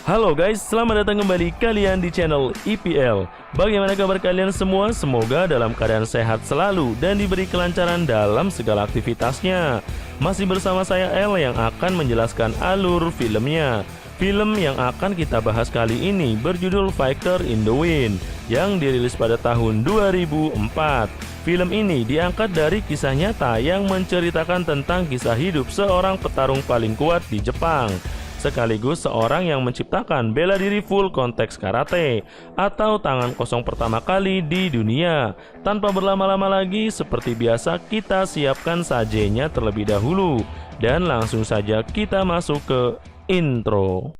Halo guys, selamat datang kembali kalian di channel IPL. Bagaimana kabar kalian semua? Semoga dalam keadaan sehat selalu dan diberi kelancaran dalam segala aktivitasnya. Masih bersama saya El yang akan menjelaskan alur filmnya. Film yang akan kita bahas kali ini berjudul Fighter in the Wind yang dirilis pada tahun 2004. Film ini diangkat dari kisah nyata yang menceritakan tentang kisah hidup seorang petarung paling kuat di Jepang, sekaligus seorang yang menciptakan bela diri full konteks karate atau tangan kosong pertama kali di dunia. Tanpa berlama-lama lagi, seperti biasa kita siapkan sajenya terlebih dahulu dan langsung saja kita masuk ke intro.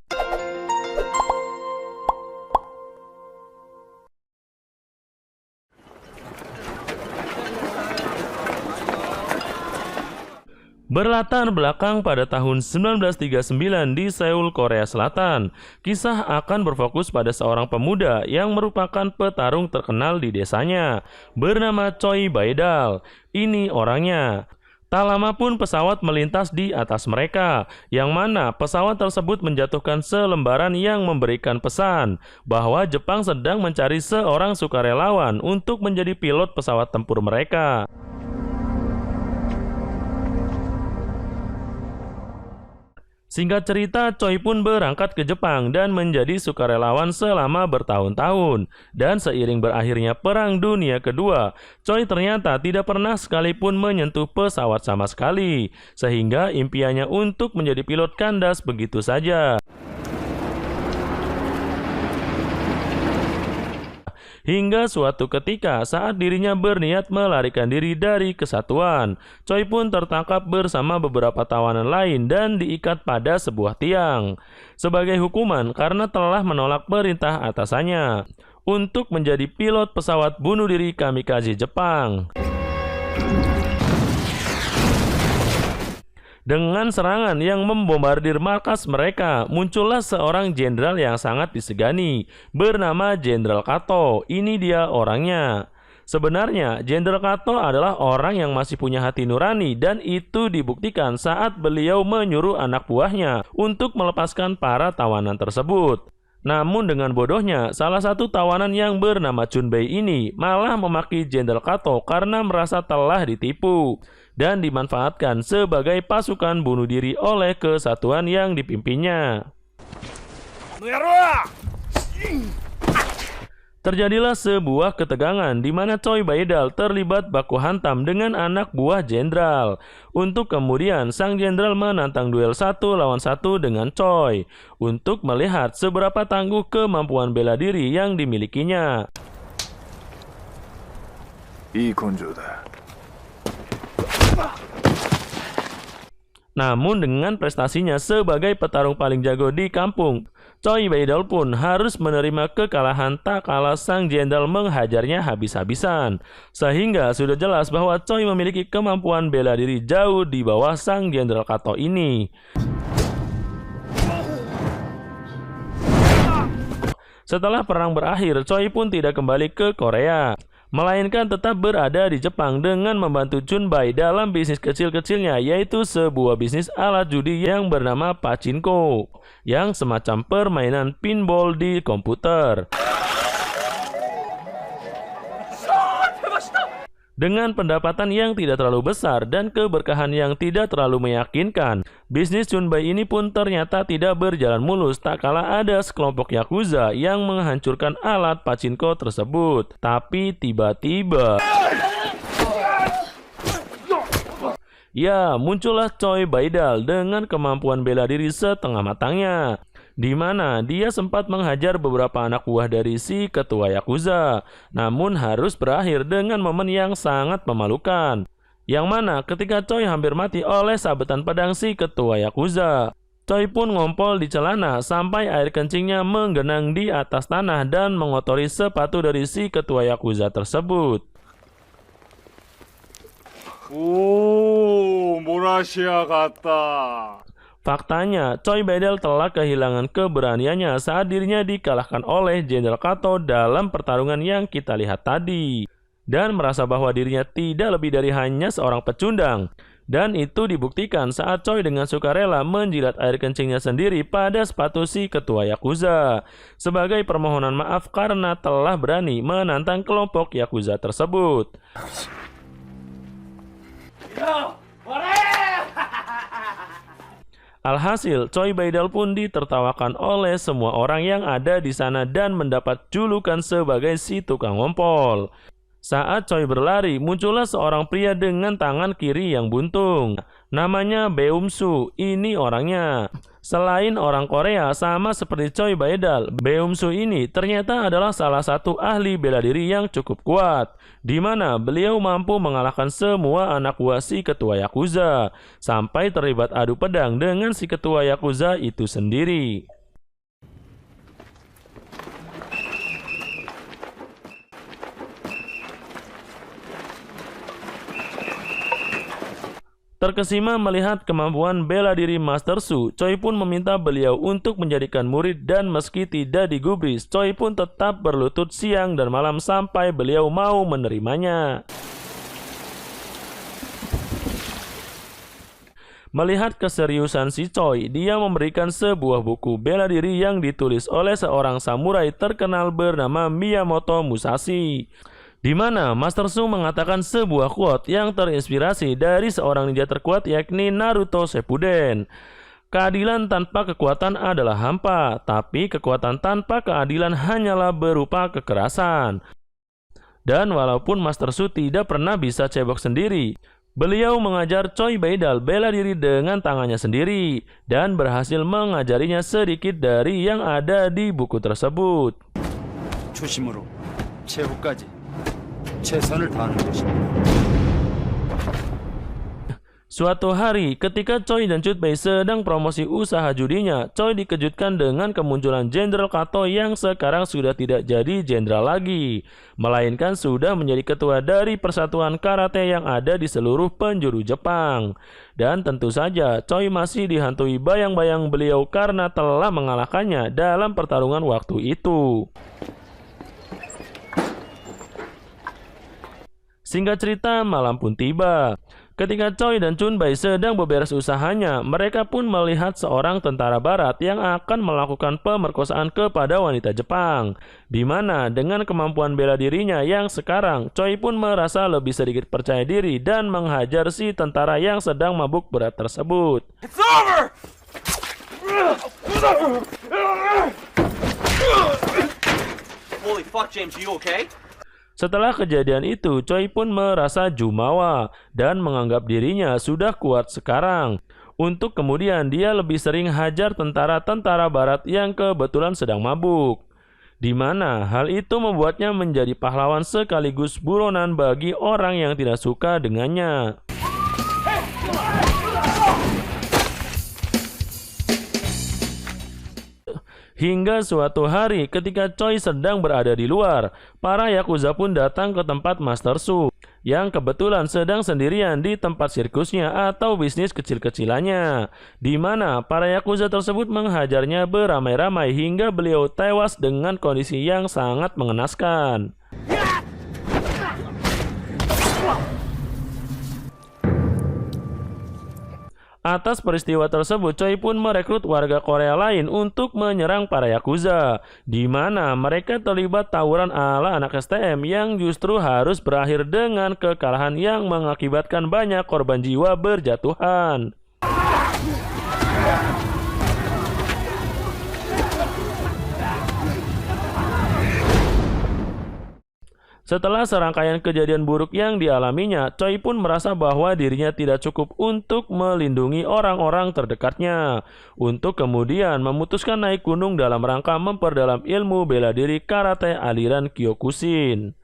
Berlatar belakang pada tahun 1939 di Seoul, Korea Selatan. Kisah akan berfokus pada seorang pemuda yang merupakan petarung terkenal di desanya, bernama Choi Baedal. Ini orangnya. Tak lama pun pesawat melintas di atas mereka, yang mana pesawat tersebut menjatuhkan selembaran yang memberikan pesan bahwa Jepang sedang mencari seorang sukarelawan untuk menjadi pilot pesawat tempur mereka. Singkat cerita, Choi pun berangkat ke Jepang dan menjadi sukarelawan selama bertahun-tahun. Dan seiring berakhirnya Perang Dunia Kedua, Choi ternyata tidak pernah sekalipun menyentuh pesawat sama sekali, sehingga impiannya untuk menjadi pilot kandas begitu saja. Hingga suatu ketika saat dirinya berniat melarikan diri dari kesatuan, Choi pun tertangkap bersama beberapa tawanan lain dan diikat pada sebuah tiang sebagai hukuman karena telah menolak perintah atasannya untuk menjadi pilot pesawat bunuh diri kamikaze Jepang. Dengan serangan yang membombardir markas mereka, muncullah seorang jenderal yang sangat disegani, bernama Jenderal Kato. Ini dia orangnya. Sebenarnya, Jenderal Kato adalah orang yang masih punya hati nurani, dan itu dibuktikan saat beliau menyuruh anak buahnya untuk melepaskan para tawanan tersebut. Namun dengan bodohnya, salah satu tawanan yang bernama Chunbei ini malah memaki Jenderal Kato karena merasa telah ditipu dan dimanfaatkan sebagai pasukan bunuh diri oleh kesatuan yang dipimpinnya. Terjadilah sebuah ketegangan di mana Choi Baedal terlibat baku hantam dengan anak buah jenderal. Untuk kemudian sang jenderal menantang duel 1 lawan 1 dengan Choi untuk melihat seberapa tangguh kemampuan bela diri yang dimilikinya. Namun dengan prestasinya sebagai petarung paling jago di kampung, Choi Baedal pun harus menerima kekalahan tak kalah sang jenderal menghajarnya habis-habisan. Sehingga sudah jelas bahwa Choi memiliki kemampuan bela diri jauh di bawah sang jenderal Kato ini. Setelah perang berakhir, Choi pun tidak kembali ke Korea, melainkan tetap berada di Jepang dengan membantu Chunbei dalam bisnis kecil-kecilnya, yaitu sebuah bisnis alat judi yang bernama pachinko, yang semacam permainan pinball di komputer. Dengan pendapatan yang tidak terlalu besar dan keberkahan yang tidak terlalu meyakinkan, bisnis Chunbei ini pun ternyata tidak berjalan mulus tak kala ada sekelompok yakuza yang menghancurkan alat pachinko tersebut. Tapi tiba-tiba, ya, muncullah Choi Baedal dengan kemampuan bela diri setengah matangnya, di mana dia sempat menghajar beberapa anak buah dari si ketua yakuza, namun harus berakhir dengan momen yang sangat memalukan, yang mana ketika Choi hampir mati oleh sabetan pedang si ketua yakuza, Choi pun ngompol di celana sampai air kencingnya menggenang di atas tanah dan mengotori sepatu dari si ketua yakuza tersebut. Faktanya, Choi Baedal telah kehilangan keberaniannya saat dirinya dikalahkan oleh Jenderal Kato dalam pertarungan yang kita lihat tadi, dan merasa bahwa dirinya tidak lebih dari hanya seorang pecundang. Dan itu dibuktikan saat Choi dengan sukarela menjilat air kencingnya sendiri pada sepatu si ketua Yakuza sebagai permohonan maaf karena telah berani menantang kelompok Yakuza tersebut. Alhasil, Choi Baidal pun ditertawakan oleh semua orang yang ada di sana dan mendapat julukan sebagai si tukang ngompol. Saat Choi berlari, muncullah seorang pria dengan tangan kiri yang buntung. Namanya Beumsu, ini orangnya. Selain orang Korea, sama seperti Choi Baidal, Beumsu ini ternyata adalah salah satu ahli bela diri yang cukup kuat, di mana beliau mampu mengalahkan semua anak buah si ketua Yakuza, sampai terlibat adu pedang dengan si ketua Yakuza itu sendiri. Terkesima melihat kemampuan bela diri Master Su, Choi pun meminta beliau untuk menjadikan murid dan meski tidak digubris, Choi pun tetap berlutut siang dan malam sampai beliau mau menerimanya. Melihat keseriusan si Choi, dia memberikan sebuah buku bela diri yang ditulis oleh seorang samurai terkenal bernama Miyamoto Musashi, di mana Master Su mengatakan sebuah quote yang terinspirasi dari seorang ninja terkuat yakni Naruto Shippuden. Keadilan tanpa kekuatan adalah hampa, tapi kekuatan tanpa keadilan hanyalah berupa kekerasan. Dan walaupun Master Su tidak pernah bisa cebok sendiri, beliau mengajar Choi Baidal bela diri dengan tangannya sendiri dan berhasil mengajarinya sedikit dari yang ada di buku tersebut. 초심으로 최후까지 최선을 다하는 것입니다. Suatu hari, ketika Choi dan Chutbei sedang promosi usaha judinya, Choi dikejutkan dengan kemunculan Jenderal Kato yang sekarang sudah tidak jadi jenderal lagi, melainkan sudah menjadi ketua dari persatuan karate yang ada di seluruh penjuru Jepang. Dan tentu saja, Choi masih dihantui bayang-bayang beliau karena telah mengalahkannya dalam pertarungan waktu itu. Singkat cerita, malam pun tiba. Ketika Choi dan Chunbei sedang beberes usahanya, mereka pun melihat seorang tentara barat yang akan melakukan pemerkosaan kepada wanita Jepang. Di mana dengan kemampuan bela dirinya yang sekarang, Choi pun merasa lebih sedikit percaya diri dan menghajar si tentara yang sedang mabuk berat tersebut. It's over! Holy fuck, James, are you okay? Setelah kejadian itu, Choi pun merasa jumawa dan menganggap dirinya sudah kuat sekarang. Untuk kemudian dia lebih sering hajar tentara-tentara barat yang kebetulan sedang mabuk. Di mana hal itu membuatnya menjadi pahlawan sekaligus buronan bagi orang yang tidak suka dengannya. Hingga suatu hari ketika Choi sedang berada di luar, para Yakuza pun datang ke tempat Master Su, yang kebetulan sedang sendirian di tempat sirkusnya atau bisnis kecil-kecilannya, di mana para Yakuza tersebut menghajarnya beramai-ramai hingga beliau tewas dengan kondisi yang sangat mengenaskan. Atas peristiwa tersebut, Choi pun merekrut warga Korea lain untuk menyerang para Yakuza, di mana mereka terlibat tawuran ala anak STM yang justru harus berakhir dengan kekalahan yang mengakibatkan banyak korban jiwa berjatuhan. Setelah serangkaian kejadian buruk yang dialaminya, Choi pun merasa bahwa dirinya tidak cukup untuk melindungi orang-orang terdekatnya, untuk kemudian memutuskan naik gunung dalam rangka memperdalam ilmu bela diri karate aliran Kyokushin.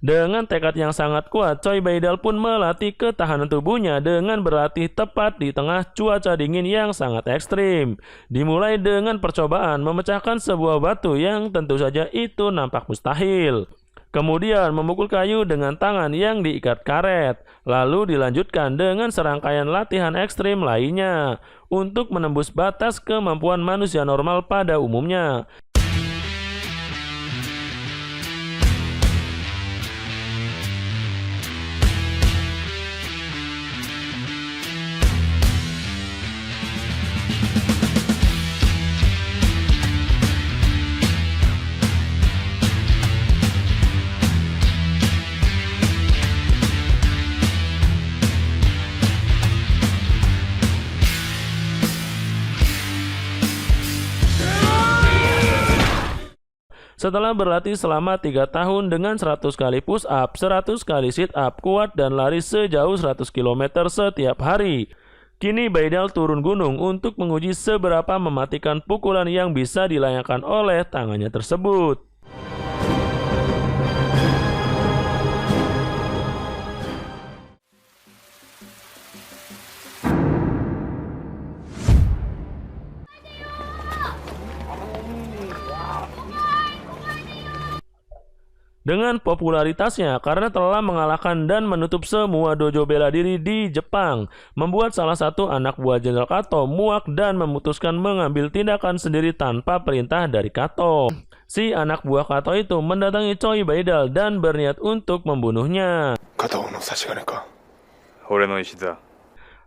Dengan tekad yang sangat kuat, Choi Baidal pun melatih ketahanan tubuhnya dengan berlatih tepat di tengah cuaca dingin yang sangat ekstrim. Dimulai dengan percobaan memecahkan sebuah batu yang tentu saja itu nampak mustahil. Kemudian memukul kayu dengan tangan yang diikat karet. Lalu dilanjutkan dengan serangkaian latihan ekstrim lainnya untuk menembus batas kemampuan manusia normal pada umumnya. Setelah berlatih selama 3 tahun dengan 100 kali push up, 100 kali sit up kuat dan lari sejauh 100 km setiap hari, kini Baidal turun gunung untuk menguji seberapa mematikan pukulan yang bisa dilayangkan oleh tangannya tersebut. Dengan popularitasnya karena telah mengalahkan dan menutup semua dojo bela diri di Jepang, membuat salah satu anak buah Jenderal Kato muak dan memutuskan mengambil tindakan sendiri tanpa perintah dari Kato. Si anak buah Kato itu mendatangi Choi Baidal dan berniat untuk membunuhnya.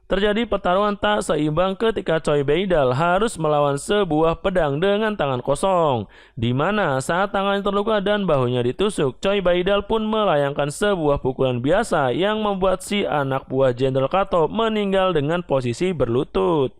Terjadi pertarungan tak seimbang ketika Choi Baidal harus melawan sebuah pedang dengan tangan kosong, di mana saat tangannya terluka dan bahunya ditusuk, Choi Baidal pun melayangkan sebuah pukulan biasa yang membuat si anak buah Jenderal Kato meninggal dengan posisi berlutut.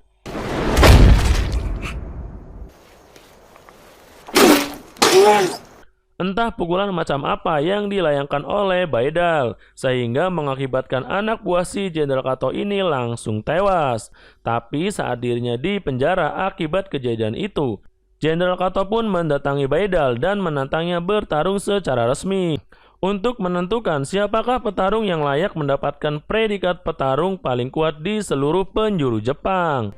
Entah pukulan macam apa yang dilayangkan oleh Baidal, sehingga mengakibatkan anak buah si Jenderal Kato ini langsung tewas. Tapi saat dirinya di penjara akibat kejadian itu, Jenderal Kato pun mendatangi Baidal dan menantangnya bertarung secara resmi untuk menentukan siapakah petarung yang layak mendapatkan predikat petarung paling kuat di seluruh penjuru Jepang.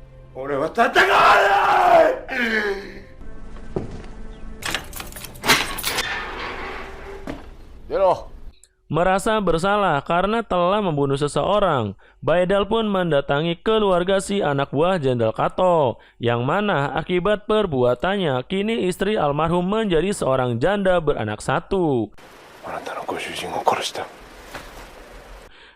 Merasa bersalah karena telah membunuh seseorang, Baidal pun mendatangi keluarga si anak buah Jenderal Kato, yang mana akibat perbuatannya kini istri almarhum menjadi seorang janda beranak satu.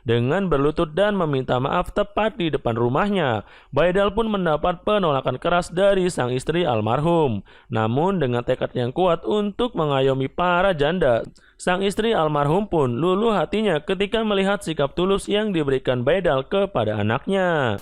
Dengan berlutut dan meminta maaf tepat di depan rumahnya, Baidal pun mendapat penolakan keras dari sang istri almarhum. Namun dengan tekad yang kuat untuk mengayomi para janda, sang istri almarhum pun luluh hatinya ketika melihat sikap tulus yang diberikan Baidal kepada anaknya.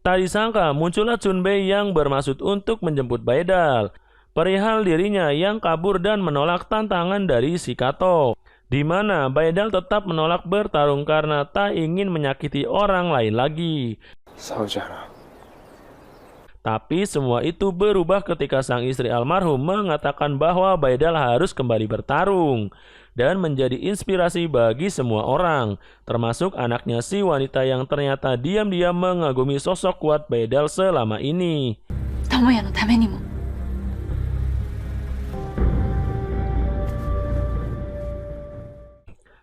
Tak disangka muncullah Chunbei yang bermaksud untuk menjemput Baidal perihal dirinya yang kabur dan menolak tantangan dari si Kato, di mana Baidal tetap menolak bertarung karena tak ingin menyakiti orang lain lagi. Tapi semua itu berubah ketika sang istri almarhum mengatakan bahwa Baidal harus kembali bertarung dan menjadi inspirasi bagi semua orang, termasuk anaknya si wanita yang ternyata diam-diam mengagumi sosok kuat Baidal selama ini. Tomoya no tame ni mo.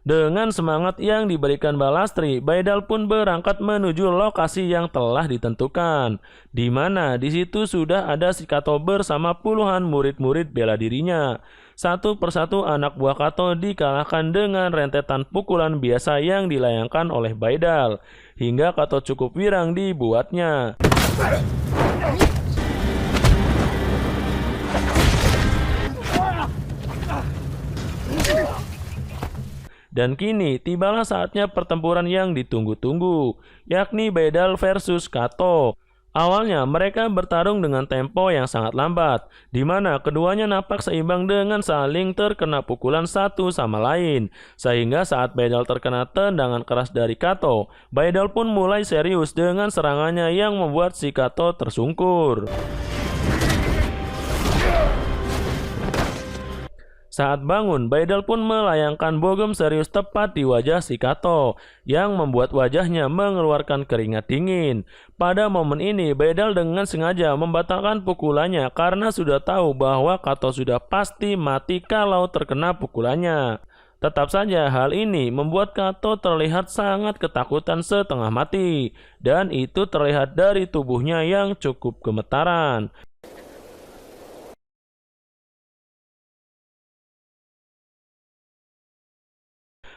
Dengan semangat yang diberikan Balastri, Baidal pun berangkat menuju lokasi yang telah ditentukan, di mana di situ sudah ada si Kato bersama puluhan murid-murid bela dirinya. Satu persatu anak buah Kato dikalahkan dengan rentetan pukulan biasa yang dilayangkan oleh Baidal, hingga Kato cukup wirang dibuatnya. Dan kini tibalah saatnya pertempuran yang ditunggu-tunggu, yakni Baidal versus Kato. Awalnya mereka bertarung dengan tempo yang sangat lambat, di mana keduanya nampak seimbang dengan saling terkena pukulan satu sama lain. Sehingga saat Baidal terkena tendangan keras dari Kato, Baidal pun mulai serius dengan serangannya yang membuat si Kato tersungkur. Saat bangun, Baidal pun melayangkan bogem serius tepat di wajah si Kato, yang membuat wajahnya mengeluarkan keringat dingin. Pada momen ini, Baidal dengan sengaja membatalkan pukulannya karena sudah tahu bahwa Kato sudah pasti mati kalau terkena pukulannya. Tetap saja hal ini membuat Kato terlihat sangat ketakutan setengah mati, dan itu terlihat dari tubuhnya yang cukup gemetaran.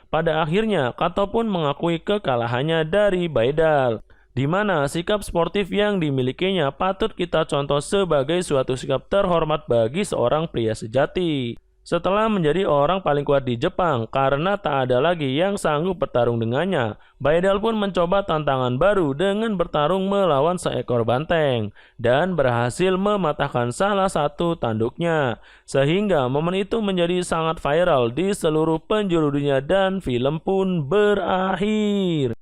Pada akhirnya, Kato pun mengakui kekalahannya dari Baidal, di mana sikap sportif yang dimilikinya patut kita contoh sebagai suatu sikap terhormat bagi seorang pria sejati. Setelah menjadi orang paling kuat di Jepang karena tak ada lagi yang sanggup bertarung dengannya, Baidal pun mencoba tantangan baru dengan bertarung melawan seekor banteng dan berhasil mematahkan salah satu tanduknya. Sehingga momen itu menjadi sangat viral di seluruh penjuru dunia dan film pun berakhir.